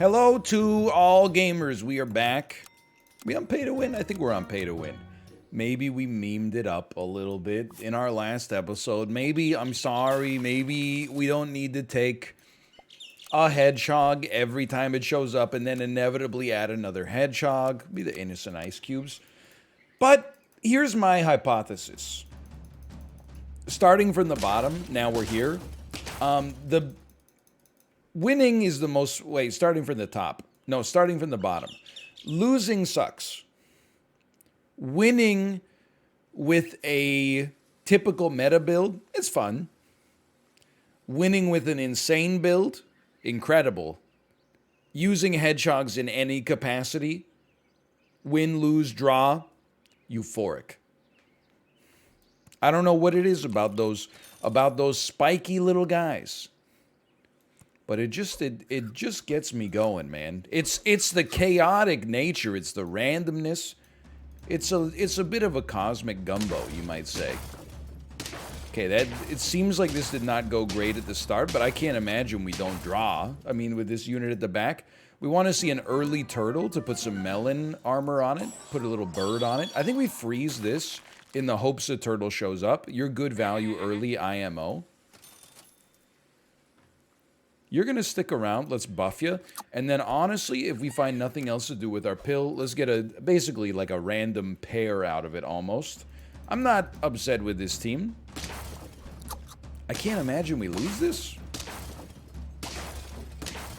Hello to all gamers. We are back. We on pay to win? I think we're on pay to win. Maybe we memed it up a little bit in our last episode. Maybe, I'm sorry, maybe we don't need to take a hedgehog every time it shows up and then inevitably add another hedgehog. Be the innocent ice cubes. But here's my hypothesis. Starting from the bottom, now we're here. The winning is the most... Wait, starting from the top. No, starting from the bottom. Losing sucks. Winning with a typical meta build, it's fun. Winning with an insane build, incredible. Using hedgehogs in any capacity, win, lose, draw, euphoric. I don't know what it is about those spiky little guys. But it just gets me going, man. It's the chaotic nature, it's the randomness. It's a bit of a cosmic gumbo, you might say. Okay, it seems like this did not go great at the start, but I can't imagine we don't draw. I mean, with this unit at the back, we want to see an early turtle to put some melon armor on it, put a little bird on it. I think we freeze this in the hopes a turtle shows up. You're good value early, IMO. You're going to stick around, let's buff you, and then honestly, if we find nothing else to do with our pill, let's get basically like a random pair out of it almost. I'm not upset with this team. I can't imagine we lose this.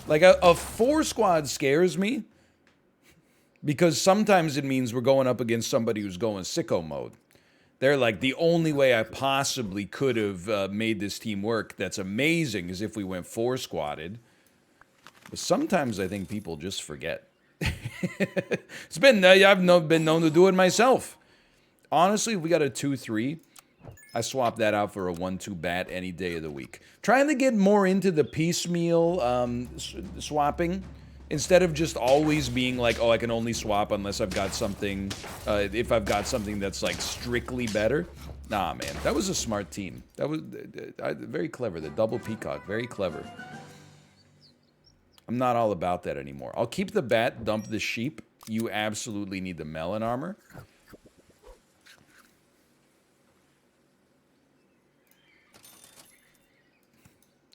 Like a 4 squad scares me, because sometimes it means we're going up against somebody who's going sicko mode. They're like, the only way I possibly could have made this team work that's amazing is if we went 4 squatted. But sometimes I think people just forget. I've been known to do it myself. Honestly, if we got a 2-3, I swap that out for a 1-2 bat any day of the week. Trying to get more into the piecemeal swapping. Instead of just always being like, oh, I can only swap unless I've got something, if I've got something that's like strictly better. Nah, man, that was a smart team. That was very clever. The double peacock, very clever. I'm not all about that anymore. I'll keep the bat, dump the sheep. You absolutely need the melon armor.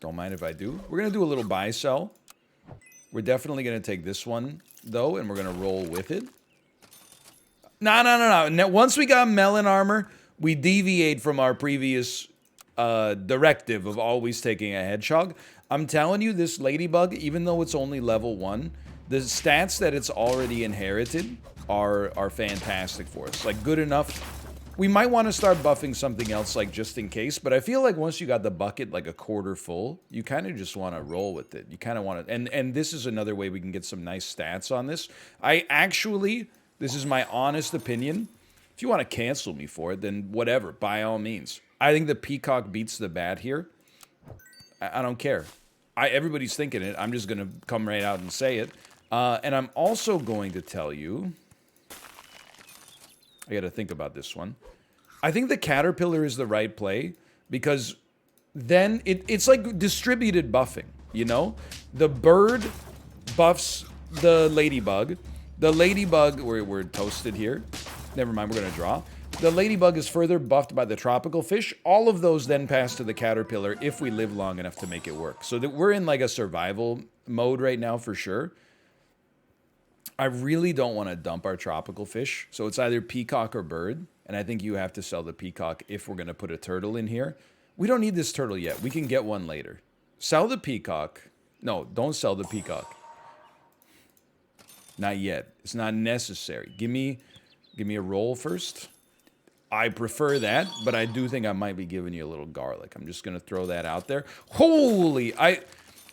Don't mind if I do. We're going to do a little buy sell. We're definitely going to take this one, though, and we're going to roll with it. No. Once we got melon armor, we deviate from our previous directive of always taking a hedgehog. I'm telling you, this ladybug, even though it's only level 1, the stats that it's already inherited are fantastic for us. Like, good enough. We might want to start buffing something else, like, just in case, but I feel like once you got the bucket, like, a quarter full, you kind of just want to roll with it. You kind of want to, and this is another way we can get some nice stats on this. This is my honest opinion. If you want to cancel me for it, then whatever, by all means. I think the peacock beats the bat here. I don't care. Everybody's thinking it. I'm just going to come right out and say it. And I'm also going to tell you... I got to think about this one. I think the caterpillar is the right play because then it's like distributed buffing, you know? The bird buffs the ladybug. The ladybug, we're toasted here. Never mind, we're going to draw. The ladybug is further buffed by the tropical fish. All of those then pass to the caterpillar if we live long enough to make it work. So that we're in like a survival mode right now for sure. I really don't want to dump our tropical fish, so it's either peacock or bird, and I think you have to sell the peacock if we're going to put a turtle in here. We don't need this turtle yet. We can get one later. Sell the peacock. No, don't sell the peacock. Not yet. It's not necessary. Give me a roll first. I prefer that, but I do think I might be giving you a little garlic. I'm just going to throw that out there. Holy...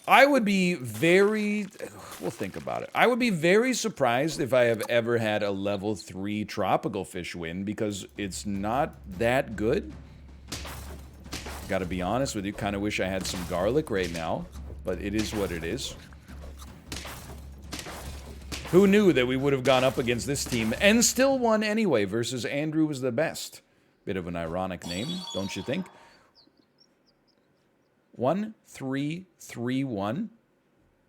I would be very... We'll think about it. I would be very surprised if I have ever had a level 3 tropical fish win because it's not that good. Gotta be honest with you. Kind of wish I had some garlic right now, but it is what it is. Who knew that we would have gone up against this team and still won anyway versus Andrew was the best? Bit of an ironic name, don't you think? 1-3-3-1.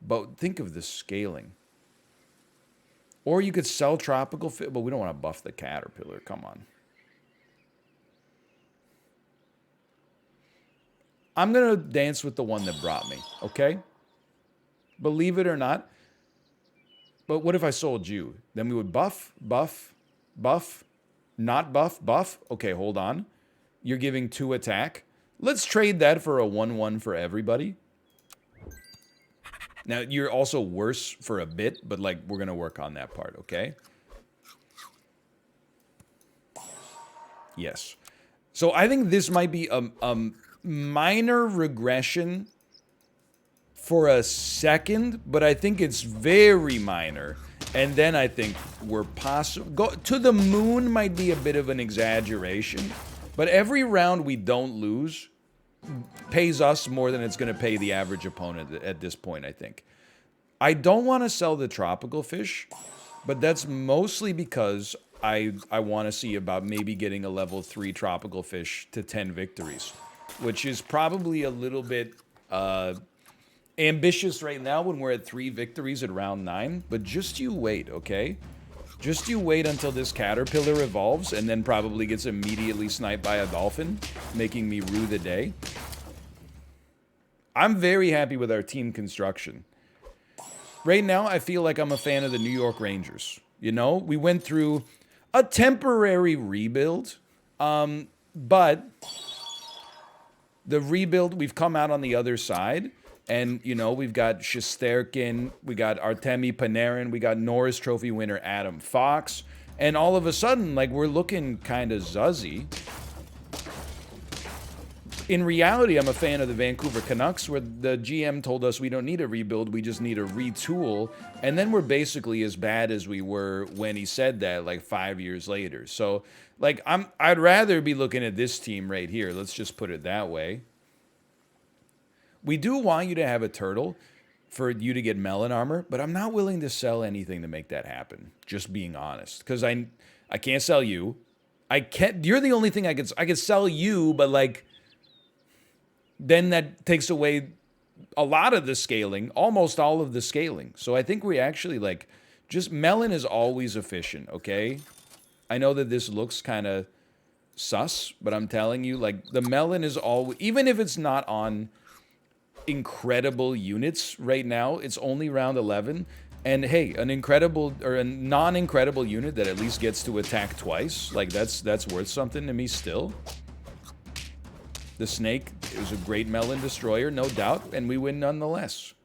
But think of the scaling. Or you could sell tropical fish, but we don't want to buff the caterpillar. Come on. I'm going to dance with the one that brought me, okay? Believe it or not. But what if I sold you? Then we would buff, buff, buff, not buff, buff. Okay, hold on. You're giving 2 attack. Let's trade that for a 1-1 for everybody. Now, you're also worse for a bit, but, like, we're going to work on that part, okay? Yes. So I think this might be a minor regression for a second, but I think it's very minor. And then I think we're possible. Go to the moon might be a bit of an exaggeration, but every round we don't lose pays us more than it's going to pay the average opponent at this point, I think. I don't want to sell the tropical fish, but that's mostly because I want to see about maybe getting a level 3 tropical fish to 10 victories, which is probably a little bit ambitious right now when we're at 3 victories at round 9, but just you wait, okay? Just you wait until this caterpillar evolves and then probably gets immediately sniped by a dolphin, making me rue the day. I'm very happy with our team construction. Right now, I feel like I'm a fan of the New York Rangers. You know, we went through a temporary rebuild, but the rebuild, we've come out on the other side. And, you know, we've got Shesterkin, we got Artemi Panarin, we got Norris Trophy winner Adam Fox. And all of a sudden, like, we're looking kind of zuzzy. In reality, I'm a fan of the Vancouver Canucks, where the GM told us we don't need a rebuild, we just need a retool. And then we're basically as bad as we were when he said that, like, 5 years later. So, like, I'd rather be looking at this team right here. Let's just put it that way. We do want you to have a turtle for you to get melon armor, but I'm not willing to sell anything to make that happen. Just being honest, because I can't sell you. I can't. You're the only thing I could sell you, but like, then that takes away a lot of the scaling, almost all of the scaling. So I think we actually like just melon is always efficient. Okay, I know that this looks kind of sus, but I'm telling you, like the melon is always, even if it's not on incredible units right now, it's only round 11, and hey, an incredible or a non-incredible unit that at least gets to attack twice, like that's worth something to me still. The snake is a great melon destroyer, no doubt, and we win nonetheless.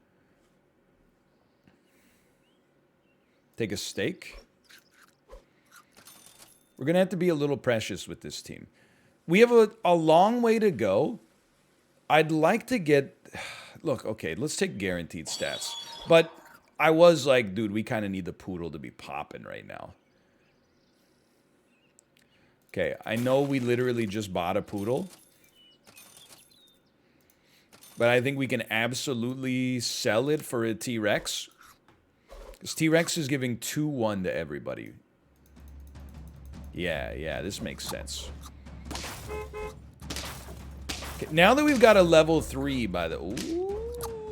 Take a stake. We're gonna have to be a little precious with this team. We have a long way to go. I'd like to get... Look, okay, let's take guaranteed stats. But I was like, dude, we kind of need the poodle to be popping right now. Okay, I know we literally just bought a poodle. But I think we can absolutely sell it for a T-Rex. Because T-Rex is giving 2-1 to everybody. Yeah, this makes sense. Now that we've got a level 3 by the... Ooh,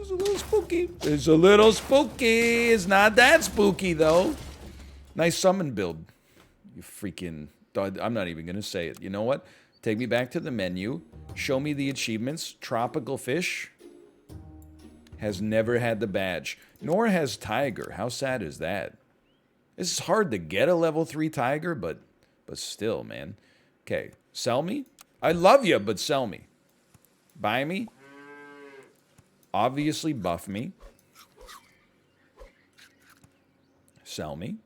it's a little spooky. It's a little spooky. It's not that spooky, though. Nice summon build. You freaking... I'm not even going to say it. You know what? Take me back to the menu. Show me the achievements. Tropical fish has never had the badge. Nor has tiger. How sad is that? It's hard to get a level 3 tiger, but still, man. Okay, sell me? I love you, but sell me. Buy me. Obviously buff me. Sell me.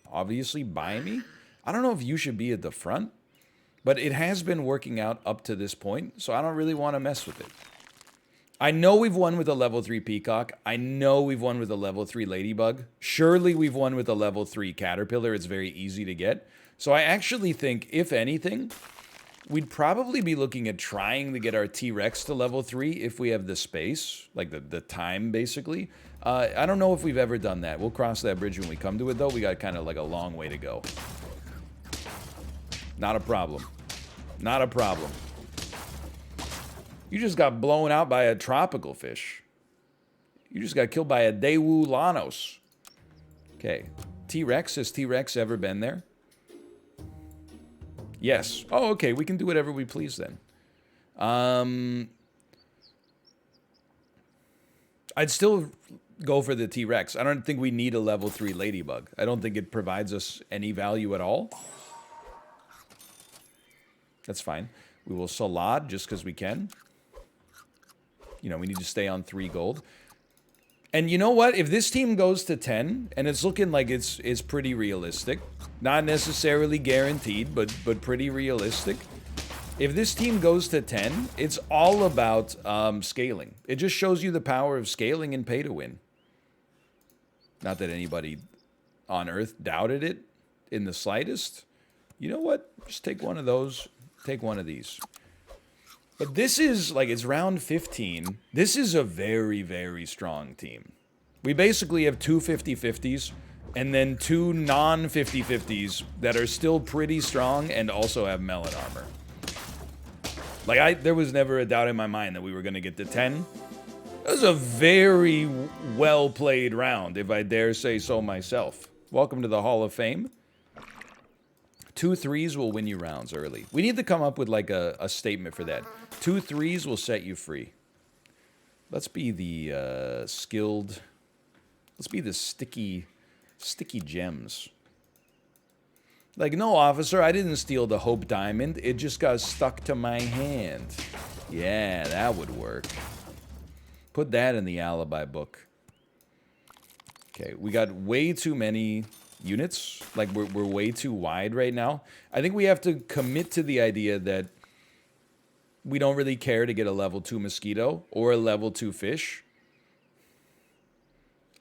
Obviously buy me. I don't know if you should be at the front, but it has been working out up to this point, so I don't really want to mess with it. I know we've won with a level 3 peacock. I know we've won with a level 3 ladybug. Surely we've won with a level 3 caterpillar. It's very easy to get. So I actually think, if anything, we'd probably be looking at trying to get our T-Rex to level 3 if we have the space, like the time, basically. I don't know if we've ever done that. We'll cross that bridge when we come to it, though. We got kind of like a long way to go. Not a problem. Not a problem. You just got blown out by a tropical fish. You just got killed by a Daewoo Lanos. Okay. T-Rex. Has T-Rex ever been there? Yes. Oh, okay. We can do whatever we please then. I'd still go for the T-Rex. I don't think we need a level 3 ladybug. I don't think it provides us any value at all. That's fine. We will salad just because we can. You know, we need to stay on 3 gold. And you know what? If this team goes to 10, and it's looking like it's pretty realistic, not necessarily guaranteed, but pretty realistic. If this team goes to 10, it's all about scaling. It just shows you the power of scaling and pay to win. Not that anybody on Earth doubted it in the slightest. You know what? Just take one of those. Take one of these. But this is, like, it's round 15. This is a very, very strong team. We basically have 2 50-50s and then 2 non-50-50s that are still pretty strong and also have melon armor. Like, there was never a doubt in my mind that we were going to get to 10. It was a very well-played round, if I dare say so myself. Welcome to the Hall of Fame. 2 3s will win you rounds early. We need to come up with, like, a statement for that. 2 3s will set you free. Let's be the skilled... Let's be the sticky gems. Like, no, officer, I didn't steal the Hope Diamond. It just got stuck to my hand. Yeah, that would work. Put that in the alibi book. Okay, we got way too many units. Like, we're way too wide right now. I think we have to commit to the idea that we don't really care to get a level 2 mosquito or a level 2 fish.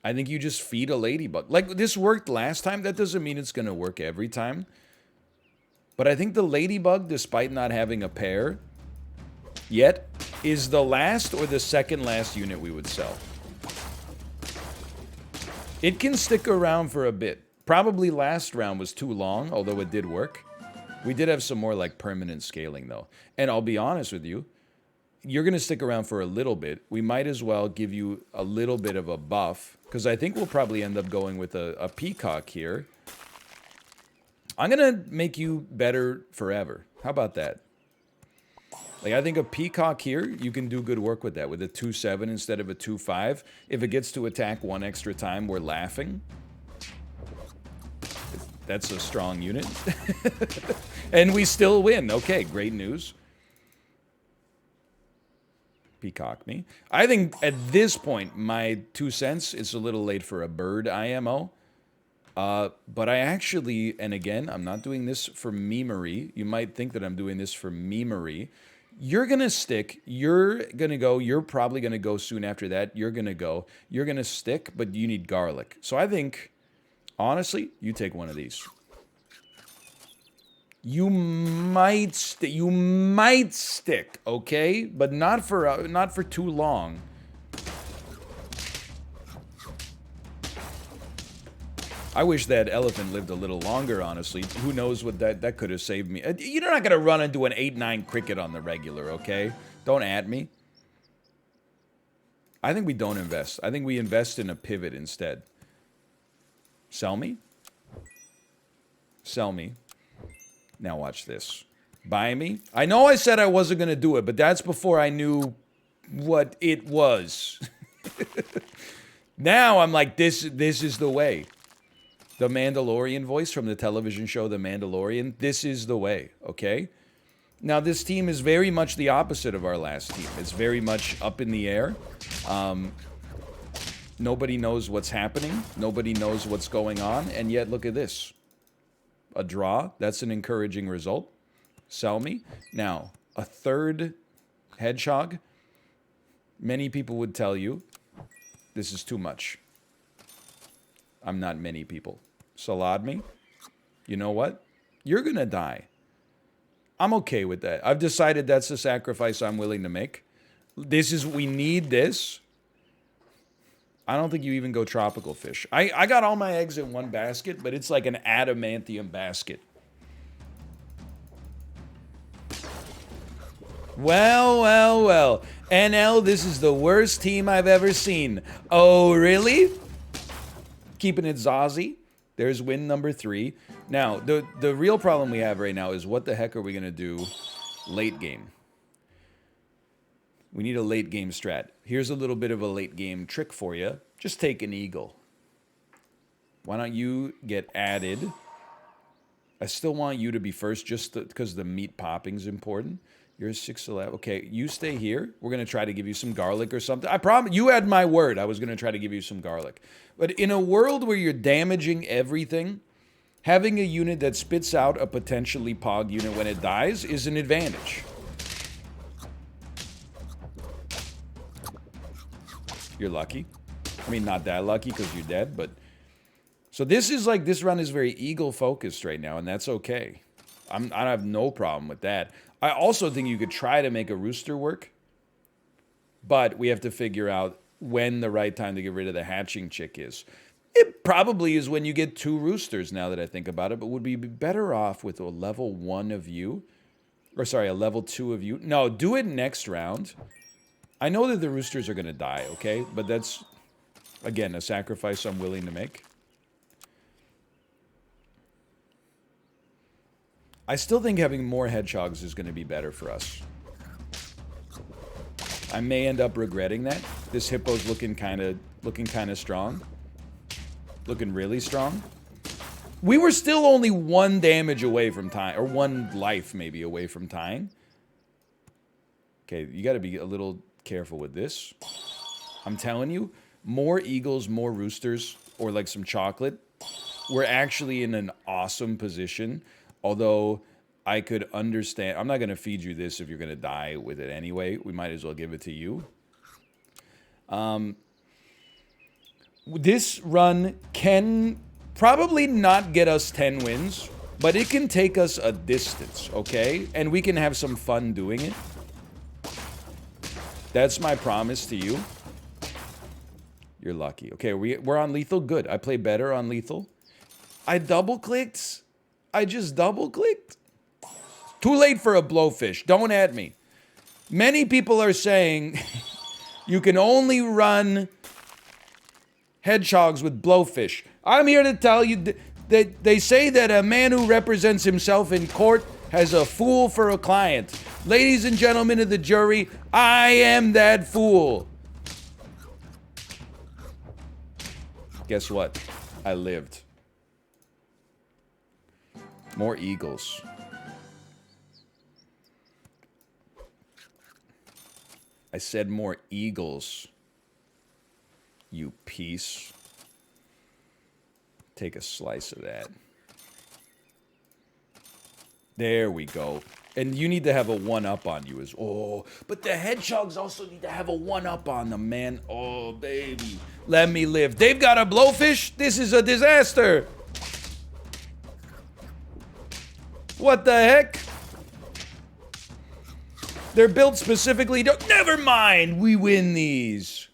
I think you just feed a ladybug. Like, this worked last time. That doesn't mean it's going to work every time. But I think the ladybug, despite not having a pair yet, is the last or the second last unit we would sell. It can stick around for a bit. Probably last round was too long, although it did work. We did have some more, like, permanent scaling, though. And I'll be honest with you, you're going to stick around for a little bit. We might as well give you a little bit of a buff, because I think we'll probably end up going with a peacock here. I'm going to make you better forever. How about that? Like, I think a peacock here, you can do good work with that, with a 2-7 instead of a 2-5. If it gets to attack 1 extra time, we're laughing. That's a strong unit. And we still win. Okay, great news. Peacock me. I think at this point, my 2 cents, it's a little late for a bird IMO. But I actually, and again, I'm not doing this for memery. You might think that I'm doing this for memery. You're going to stick. You're going to go. You're probably going to go soon after that. You're going to go. You're going to stick, but you need garlic. So I think, honestly, you take one of these. You might stick, okay? But not for too long. I wish that elephant lived a little longer, honestly. Who knows what that could have saved me. You're not going to run into an 8-9 cricket on the regular, okay? Don't at me. I think we don't invest. I think we invest in a pivot instead. Sell me? Sell me. Now watch this. Buy me? I know I said I wasn't going to do it, but that's before I knew what it was. Now I'm like, this is the way. The Mandalorian voice from the television show The Mandalorian. This is the way, okay? Now, this team is very much the opposite of our last team. It's very much up in the air. Nobody knows what's happening. Nobody knows what's going on. And yet, look at this. A draw. That's an encouraging result. Sell me. Now, a third hedgehog. Many people would tell you this is too much. I'm not many people. Salad me. You know what? You're going to die. I'm okay with that. I've decided that's the sacrifice I'm willing to make. We need this. I don't think you even go tropical fish. I got all my eggs in one basket, but it's like an adamantium basket. Well, well, well. NL, this is the worst team I've ever seen. Oh, really? Keeping it Zazzy. There's win number 3. Now, the real problem we have right now is what the heck are we going to do late game? We need a late game strat. Here's a little bit of a late game trick for you. Just take an eagle. Why don't you get added? I still want you to be first just because the meat popping is important. You're 6'11". Okay, you stay here. We're going to try to give you some garlic or something. I promise. You had my word. I was going to try to give you some garlic. But in a world where you're damaging everything, having a unit that spits out a potentially pog unit when it dies is an advantage. You're lucky. I mean, not that lucky because you're dead, but... So this is like, this run is very eagle focused right now, and that's okay. I have no problem with that. I also think you could try to make a rooster work, but we have to figure out when the right time to get rid of the hatching chick is. It probably is when you get 2 roosters, now that I think about it, but would we be better off with a level 1 of you? Or sorry, a level 2 of you? No, do it next round. I know that the roosters are going to die, okay? But that's, again, a sacrifice I'm willing to make. I still think having more hedgehogs is going to be better for us. I may end up regretting that. This hippo's looking kind of strong. Looking really strong. We were still only 1 damage away from tying, or 1 life maybe away from tying. Okay, you got to be a little careful with this. I'm telling you, more eagles, more roosters, or like some chocolate. We're actually in an awesome position. Although, I could understand... I'm not going to feed you this if you're going to die with it anyway. We might as well give it to you. This run can probably not get us 10 wins, but it can take us a distance, okay? And we can have some fun doing it. That's my promise to you. You're lucky. Okay, we're on lethal. Good. I play better on lethal. I double-clicked... I just double-clicked. Too late for a blowfish. Don't at me. Many people are saying you can only run hedgehogs with blowfish. I'm here to tell you that they say that a man who represents himself in court has a fool for a client. Ladies and gentlemen of the jury, I am that fool. Guess what? I lived. More eagles. I said more eagles. You piece. Take a slice of that. There we go. And you need to have a 1-up on you as... Oh, but the hedgehogs also need to have a 1-up on them, man. Oh, baby. Let me live. They've got a blowfish? This is a disaster. What the heck? They're built specifically to... Never mind! We win these.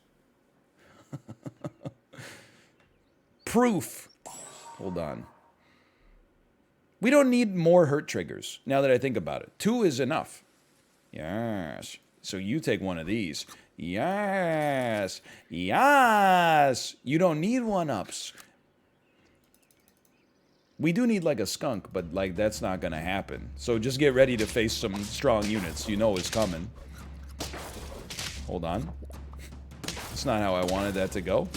Proof. Hold on. We don't need more hurt triggers, now that I think about it. 2 is enough. Yes. So you take one of these. Yes. Yes. You don't need 1-ups. We do need, like, a skunk, but, like, that's not gonna happen. So just get ready to face some strong units. You know it's coming. Hold on. That's not how I wanted that to go.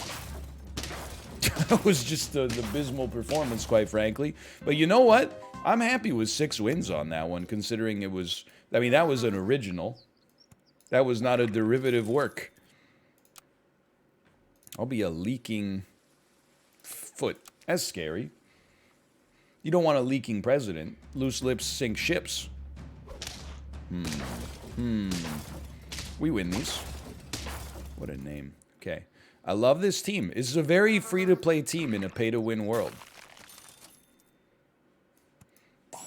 That was just an abysmal performance, quite frankly. But you know what? I'm happy with 6 wins on that one, considering it was... I mean, that was an original. That was not a derivative work. I'll be a leaking foot. That's scary. You don't want a leaking president. Loose lips sink ships. We win these. What a name. Okay. I love this team. This is a very free-to-play team in a pay-to-win world.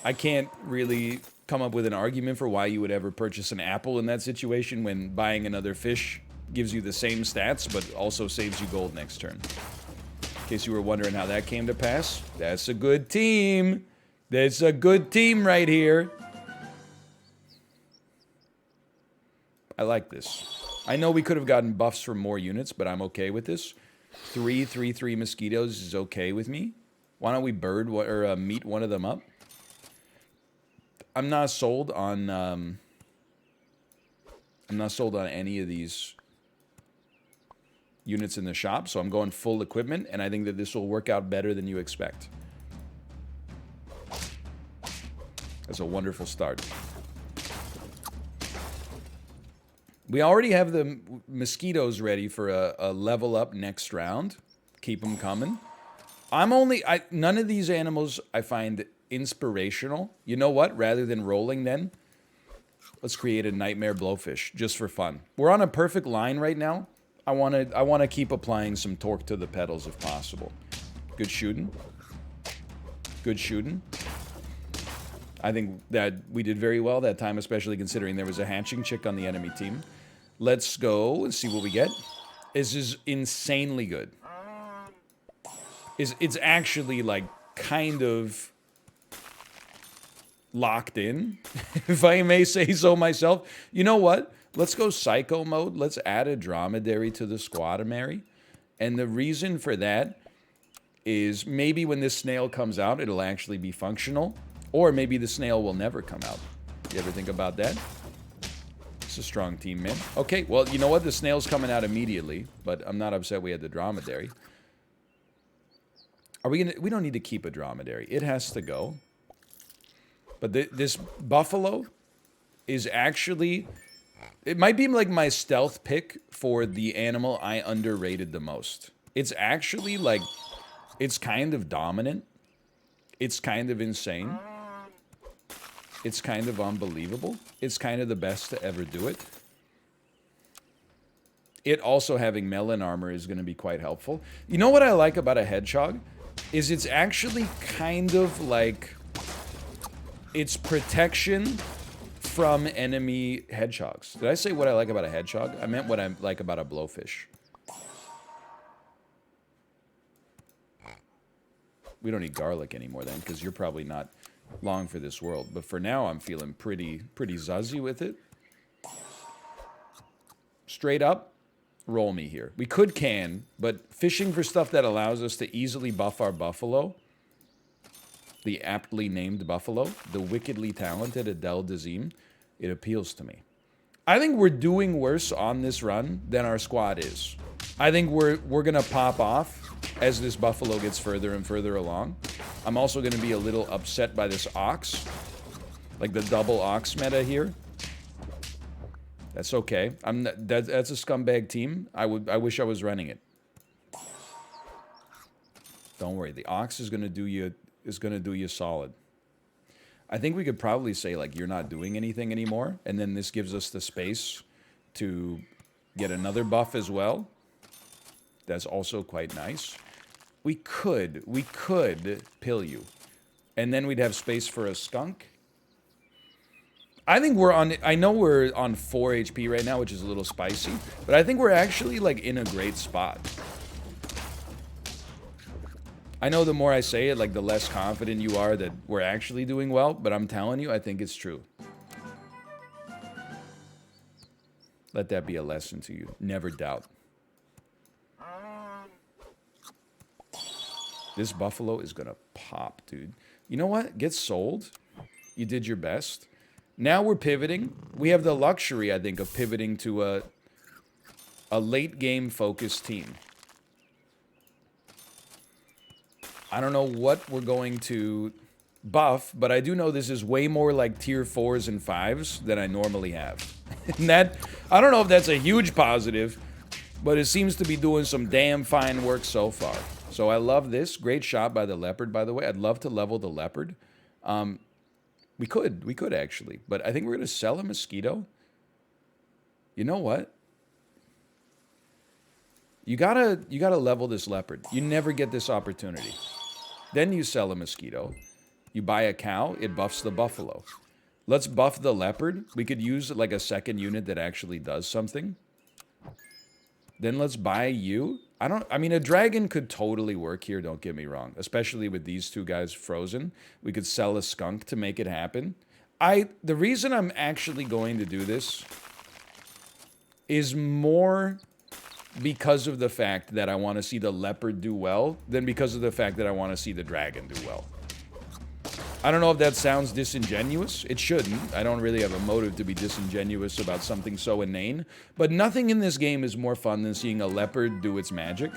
I can't really come up with an argument for why you would ever purchase an apple in that situation when buying another fish gives you the same stats, but also saves you gold next turn. In case you were wondering how that came to pass, that's a good team. That's a good team right here. I like this. I know we could have gotten buffs from more units, but I'm okay with this. 3/3/3 mosquitoes is okay with me. Why don't we meet one of them up? I'm not sold on any of these units in the shop, so I'm going full equipment, and I think that this will work out better than you expect. That's a wonderful start. We already have the mosquitoes ready for a level up next round. Keep them coming. None of these animals I find inspirational. You know what? Rather than rolling then, let's create a nightmare blowfish just for fun. We're on a perfect line right now. I want to keep applying some torque to the pedals if possible. Good shooting. Good shooting. I think that we did very well that time, especially considering there was a hatching chick on the enemy team. Let's go and see what we get. This is insanely good. It's actually like kind of locked in, if I may say so myself. You know what? Let's go psycho mode. Let's add a dromedary to the squadomary. And the reason for that is maybe when this snail comes out, it'll actually be functional. Or maybe the snail will never come out. You ever think about that? It's a strong team, man. Okay, well, you know what? The snail's coming out immediately, but I'm not upset we had the dromedary. We don't need to keep a dromedary. It has to go. But this buffalo is actually... It might be like my stealth pick for the animal I underrated the most. It's actually like... It's kind of dominant. It's kind of insane. It's kind of unbelievable. It's kind of the best to ever do it. It also having melon armor is going to be quite helpful. You know what I like about a hedgehog? Is it's actually kind of like... It's protection from enemy hedgehogs. Did I say what I like about a hedgehog? I meant what I like about a blowfish. We don't need garlic anymore then, because you're probably not long for this world. But for now, I'm feeling pretty zuzzy with it. Straight up, roll me here. We could can, but fishing for stuff that allows us to easily buff our buffalo, the aptly named buffalo, the wickedly talented Adele Dazeem, it appeals to me. I think we're doing worse on this run than our squad is. I think we're gonna pop off as this buffalo gets further and further along. I'm also gonna be a little upset by this ox, like the double ox meta here. That's okay. That's a scumbag team. I wish I was running it. Don't worry, the ox is gonna do you solid. I think we could probably say like you're not doing anything anymore, and then this gives us the space to get another buff as well. That's also quite nice. We could pill you, and then we'd have space for a skunk. I think I know we're on 4 HP right now, which is a little spicy, but I think we're actually like in a great spot. I know the more I say it, like the less confident you are that we're actually doing well, but I'm telling you, I think it's true. Let that be a lesson to you. Never doubt. This buffalo is gonna pop, dude. You know what? Get sold. You did your best. Now we're pivoting. We have the luxury, I think, of pivoting to a late game focused team. I don't know what we're going to buff, but I do know this is way more like tier 4s and 5s than I normally have. And that, I don't know if that's a huge positive, but it seems to be doing some damn fine work so far. So I love this. Great shot by the leopard, by the way. I'd love to level the leopard. We could actually, but I think we're going to sell a mosquito. You know what? You gotta level this leopard. You never get this opportunity. Then you sell a mosquito. You buy a cow, it buffs the buffalo. Let's buff the leopard. We could use like a second unit that actually does something. Then let's buy you. I mean, a dragon could totally work here, don't get me wrong. Especially with these two guys frozen. We could sell a skunk to make it happen. The reason I'm actually going to do this is more because of the fact that I want to see the leopard do well than because of the fact that I want to see the dragon do well. I don't know if that sounds disingenuous. It shouldn't. I don't really have a motive to be disingenuous about something so inane. But nothing in this game is more fun than seeing a leopard do its magic.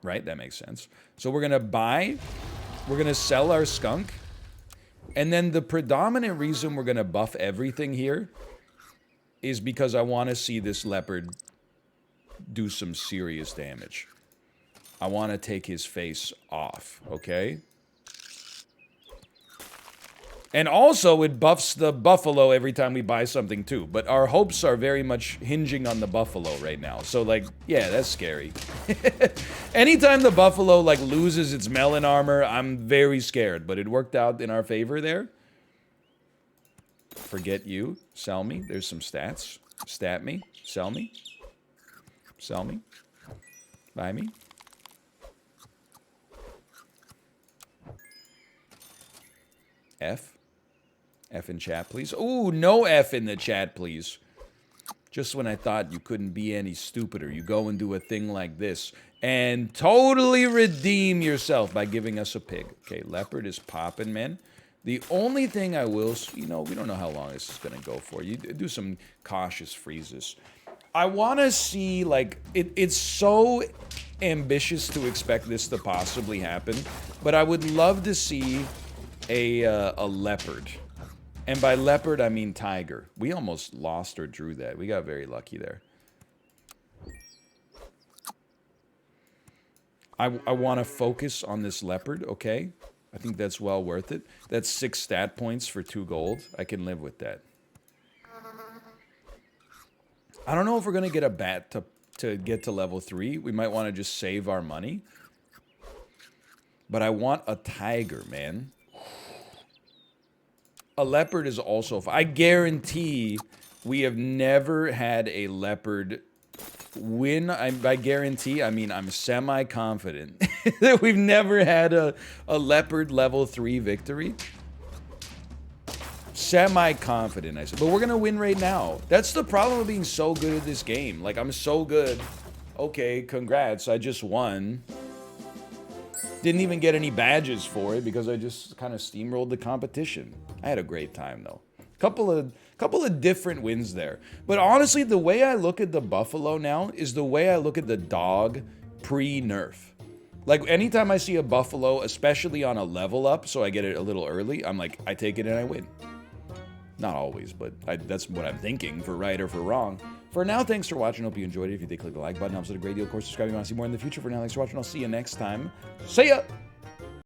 Right? That makes sense. So we're going to buy. We're going to sell our skunk. And then the predominant reason we're going to buff everything here is because I want to see this leopard do some serious damage. I want to take his face off, okay? And also, it buffs the buffalo every time we buy something, too. But our hopes are very much hinging on the buffalo right now. So, like, yeah, that's scary. Anytime the buffalo, like, loses its melon armor, I'm very scared. But it worked out in our favor there. Forget you. Sell me. There's some stats. Stat me. Sell me. Sell me. Buy me. F. F in chat, please. Ooh, no F in the chat, please. Just when I thought you couldn't be any stupider, you go and do a thing like this and totally redeem yourself by giving us a pig. Okay, leopard is popping, man. The only thing I will, you know, we don't know how long this is going to go for. You do some cautious freezes. I want to see, like, it's so ambitious to expect this to possibly happen, but I would love to see a leopard. And by leopard, I mean tiger. We almost lost or drew that. We got very lucky there. I want to focus on this leopard, okay? I think that's well worth it. That's 6 stat points for 2 gold. I can live with that. I don't know if we're going to get a bat to get to level 3. We might want to just save our money. But I want a tiger, man. A leopard is also... I guarantee we have never had a leopard win. By guarantee, I mean I'm semi-confident that we've never had a leopard level 3 victory. Semi-confident, I said. But we're going to win right now. That's the problem with being so good at this game. Like, I'm so good. Okay, congrats. I just won. Didn't even get any badges for it because I just kind of steamrolled the competition. I had a great time, though. Couple of different wins there. But honestly, the way I look at the buffalo now is the way I look at the dog pre-nerf. Like, anytime I see a buffalo, especially on a level up, so I get it a little early, I'm like, I take it and I win. Not always, but that's what I'm thinking, for right or for wrong. For now, thanks for watching. Hope you enjoyed it. If you did, click the like button. Helps out a great deal. Of course, subscribe if you want to see more in the future. For now, thanks for watching. I'll see you next time. See ya!